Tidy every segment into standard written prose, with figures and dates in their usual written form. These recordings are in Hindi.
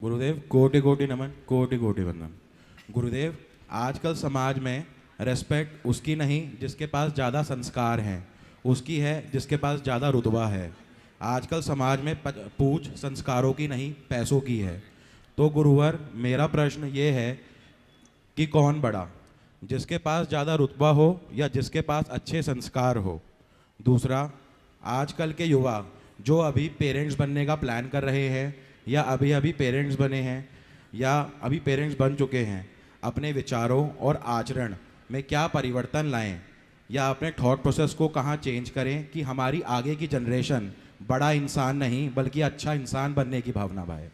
गुरुदेव कोटि कोटि नमन, कोटि कोटि वंदन। गुरुदेव, आजकल समाज में रेस्पेक्ट उसकी नहीं जिसके पास ज़्यादा संस्कार हैं, उसकी है जिसके पास ज़्यादा रुतबा है। आजकल समाज में पूछ संस्कारों की नहीं पैसों की है। तो गुरुवर, मेरा प्रश्न ये है कि कौन बड़ा, जिसके पास ज़्यादा रुतबा हो या जिसके पास अच्छे संस्कार हो? दूसरा, आजकल के युवा जो अभी पेरेंट्स बनने का प्लान कर रहे हैं या अभी अभी पेरेंट्स बने हैं या अभी पेरेंट्स बन चुके हैं, अपने विचारों और आचरण में क्या परिवर्तन लाएं या अपने थॉट प्रोसेस को कहाँ चेंज करें कि हमारी आगे की जनरेशन बड़ा इंसान नहीं बल्कि अच्छा इंसान बनने की भावना पाए?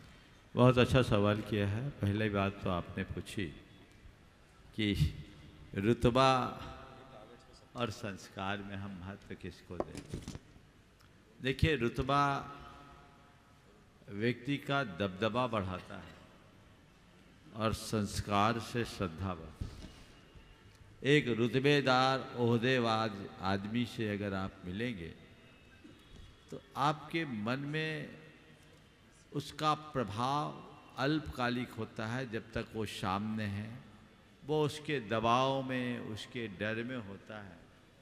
बहुत अच्छा सवाल किया है। पहली बात तो आपने पूछी कि रुतबा और संस्कार में हम महत्व किसको दें। देखिए, रुतबा व्यक्ति का दबदबा बढ़ाता है और संस्कार से श्रद्धा बढ़ती है। एक रुतबेदार ओहदेवार आदमी से अगर आप मिलेंगे तो आपके मन में उसका प्रभाव अल्पकालिक होता है। जब तक वो सामने है, वो उसके दबाव में, उसके डर में होता है,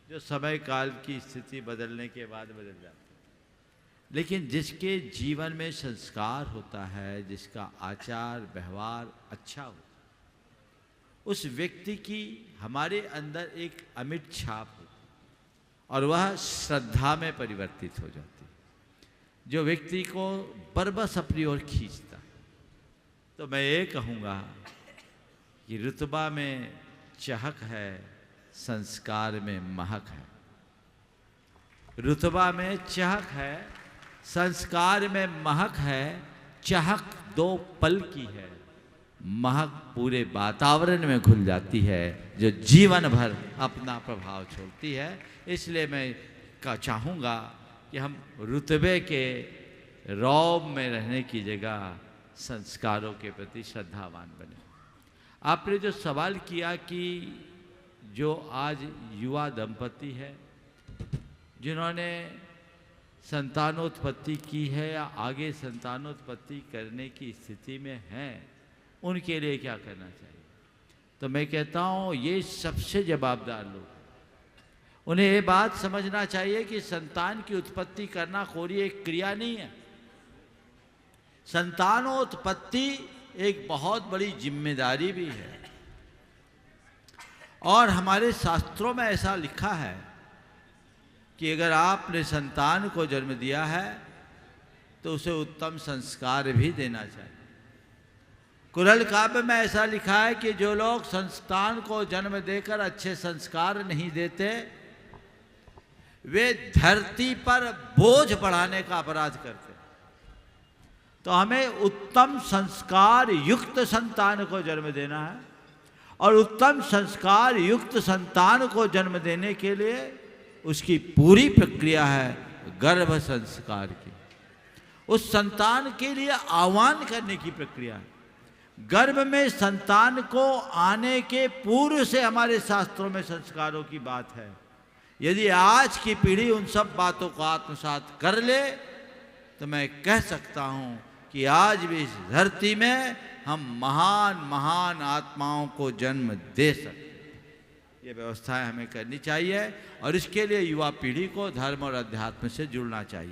जो समय काल की स्थिति बदलने के बाद बदल जाता है। लेकिन जिसके जीवन में संस्कार होता है, जिसका आचार व्यवहार अच्छा हो, उस व्यक्ति की हमारे अंदर एक अमिट छाप होती है और वह श्रद्धा में परिवर्तित हो जाती है, जो व्यक्ति को बरबस अपनी ओर खींचता है। तो मैं ये कहूँगा कि रुतबा में चहक है, संस्कार में महक है। रुतबा में चहक है, संस्कार में महक है। चहक दो पल की है, महक पूरे वातावरण में घुल जाती है, जो जीवन भर अपना प्रभाव छोड़ती है। इसलिए मैं चाहूँगा कि हम रुतबे के रौब में रहने की जगह संस्कारों के प्रति श्रद्धावान बने। आपने जो सवाल किया कि जो आज युवा दंपति है जिन्होंने संतानोत्पत्ति की है या आगे संतानोत्पत्ति करने की स्थिति में हैं, उनके लिए क्या करना चाहिए? तो मैं कहता हूँ, ये सबसे जवाबदार लोग, उन्हें ये बात समझना चाहिए कि संतान की उत्पत्ति करना कोई एक क्रिया नहीं है। संतानोत्पत्ति एक बहुत बड़ी जिम्मेदारी भी है। और हमारे शास्त्रों में ऐसा लिखा है कि अगर आपने संतान को जन्म दिया है तो उसे उत्तम संस्कार भी देना चाहिए। कुरल काव्य में ऐसा लिखा है कि जो लोग संतान को जन्म देकर अच्छे संस्कार नहीं देते, वे धरती पर बोझ बढ़ाने का अपराध करते। तो हमें उत्तम संस्कार युक्त संतान को जन्म देना है और उत्तम संस्कार युक्त संतान को जन्म देने के लिए उसकी पूरी प्रक्रिया है गर्भ संस्कार की। उस संतान के लिए आह्वान करने की प्रक्रिया है। गर्भ में संतान को आने के पूर्व से हमारे शास्त्रों में संस्कारों की बात है। यदि आज की पीढ़ी उन सब बातों को आत्मसात कर ले तो मैं कह सकता हूँ कि आज भी इस धरती में हम महान महान आत्माओं को जन्म दे सकते। ये व्यवस्थाएं हमें करनी चाहिए और इसके लिए युवा पीढ़ी को धर्म और अध्यात्म से जुड़ना चाहिए।